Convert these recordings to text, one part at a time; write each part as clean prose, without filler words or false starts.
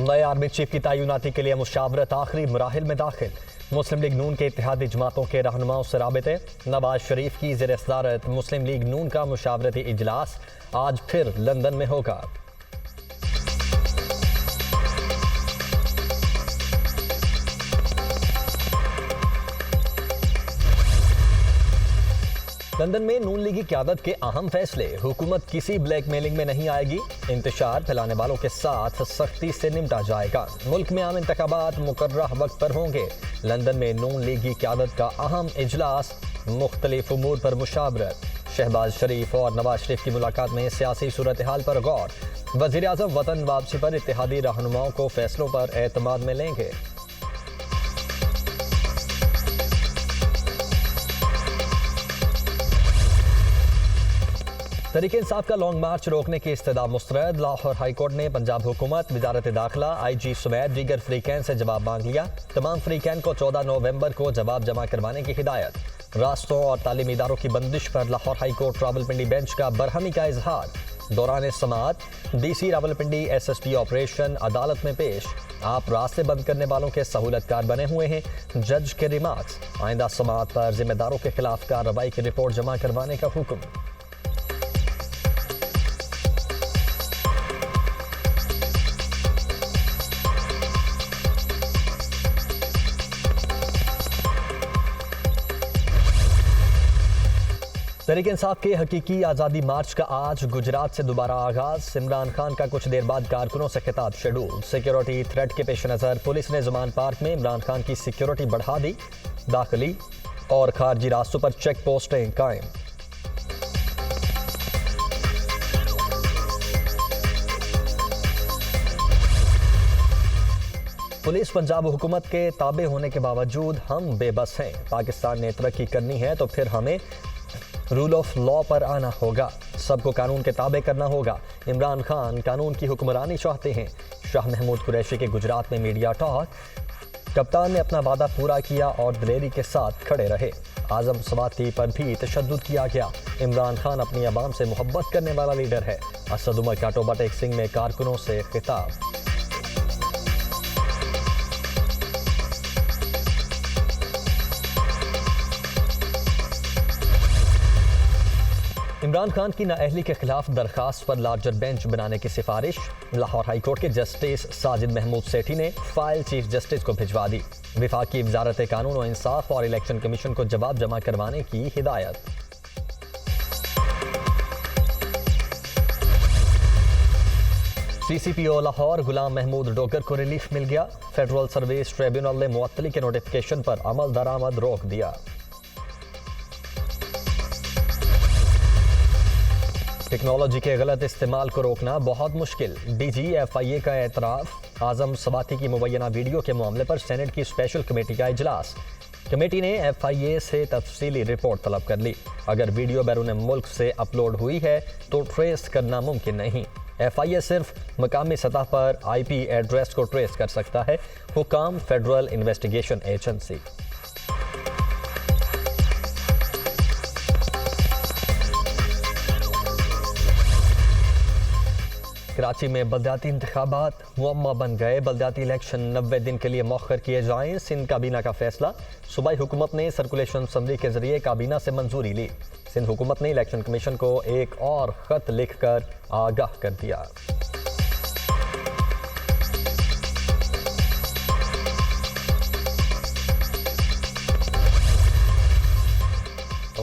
नए army chief की तैनाती के लिए मुशावरत आखिरी मराहिल में दाखिल। मुस्लिम लीग नून के इत्तेहादी जमातों के रहनुमाओं से राबिते। नवाज शरीफ की ज़ेर सदारत मुस्लिम लीग नून का मुशावरती इजलास आज फिर लंदन में होगा। लंदन में नून लीगी क़यादत के अहम फैसले। हुकूमत किसी ब्लैकमेलिंग में नहीं आएगी। इंतशार फैलाने वालों के साथ सख्ती से निपटा जाएगा। मुल्क में आम इंतखाबात मुकर्रर वक्त पर होंगे। लंदन में नून लीगी क़यादत का अहम इजलास, मुख्तलिफ उमूर पर मुशावरत। शहबाज शरीफ और नवाज शरीफ की मुलाकात में सियासी सूरत हाल पर गौर। वज़ीर आज़म वतन वापसी पर इत्तेहादी रहनुमाओं को फैसलों पर एतमाद में लेंगे। तहरीक इंसाफ का लॉन्ग मार्च रोकने की इस्तदा मुस्तरद। लाहौर हाई कोर्ट ने पंजाब हुकूमत, वजारत दाखिला, IG समेत दीगर फ्रीकैन से जवाब मांग लिया। तमाम फ्रीकैन को 14 नवंबर को जवाब जमा करवाने की हिदायत। रास्तों और तालीमी इदारों की बंदिश पर Lahore high court Rawalpindi bench का बरहमी का इजहार। दौरान समाअत DC रावलपिंडी SSP ऑपरेशन अदालत में पेश। आप रास्ते बंद करने वालों के सहूलतकार बने हुए हैं। जज के रिमार्क्स। आइंदा समाअत पर जिम्मेदारों के खिलाफ कार्रवाई की रिपोर्ट जमा करवाने का हुक्म। तहरीक इंसाफ के हकीकी आज़ादी मार्च का आज गुजरात से दोबारा आगाज। इमरान खान का कुछ देर बाद कारकुनों से खिताब शेड्यूल। सिक्योरिटी थ्रेट के पेश नज़र पुलिस ने ज़मान पार्क में इमरान खान की सिक्योरिटी बढ़ा दी। दाखिली और खारजी रास्तों पर चेक पोस्टें कायम। पुलिस पंजाब हुकूमत के ताबे होने के बावजूद हम बेबस हैं। पाकिस्तान ने तरक्की करनी है तो फिर हमें रूल ऑफ लॉ पर आना होगा। सबको कानून के ताबे करना होगा। इमरान खान कानून की हुक्मरानी चाहते हैं। शाह महमूद कुरैशी के गुजरात में मीडिया टॉक। कप्तान ने अपना वादा पूरा किया और दिलेरी के साथ खड़े रहे। आजम सवाती पर भी तशद्दुद किया गया। इमरान खान अपनी आवाम से मोहब्बत करने वाला लीडर है। असद उमर काटोबा टेक सिंह में कारकुनों से खिताब। इमरान खान की नाअहली के खिलाफ दरखास्त पर लार्जर बेंच बनाने की सिफारिश। लाहौर हाई कोर्ट के जस्टिस साजिद महमूद सेठी ने फाइल चीफ जस्टिस को भिजवा दी। विफाकी वजारत कानून और इंसाफ और इलेक्शन कमीशन को जवाब जमा करवाने की हिदायत। CCPO लाहौर गुलाम महमूद डोगर को रिलीफ मिल गया। फेडरल सर्विस ट्रिब्यूनल ने मुअत्तली के नोटिफिकेशन पर अमल दरामद रोक दिया। टेक्नोलॉजी के गलत इस्तेमाल को रोकना बहुत मुश्किल। DG FIA का एतराफ़। आजम सवाती की मुबैना वीडियो के मामले पर सेनेट की स्पेशल कमेटी का इजलास। कमेटी ने FIA से तफसीली रिपोर्ट तलब कर ली। अगर वीडियो बैरून मुल्क से अपलोड हुई है तो ट्रेस करना मुमकिन नहीं। FIA सिर्फ मकामी सतह पर IP एड्रेस को ट्रेस कर सकता है। हुकाम फेडरल इन्वेस्टिगेशन एजेंसी। कराची में बल्दियाती इंतखाबात मुअम्मा बन गए। बल्दियाती इलेक्शन 90 दिन के लिए मौखर किए जाएं। सिंध काबीना का फैसला। सूबाई हुकूमत ने सर्कुलेशन असम्बली के जरिए काबीना से मंजूरी ली। सिंध हुकूमत ने इलेक्शन कमीशन को एक और खत लिखकर आगाह कर दिया।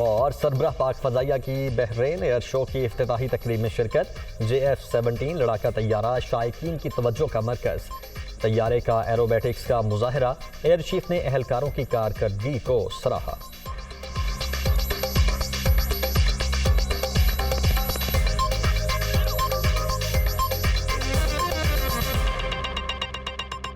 और सरबराह पाक फजाइया की बहरीन एयर शो की इफ्तिताही तकरीब में शिरकत। JF-17 लड़ाका तैयारा शायकीन की तवज्जो का मरकज। तैयारे का एरोबेटिक्स का मुजाहरा। एयर चीफ ने एहलकारों की कारकर्दगी को सराहा।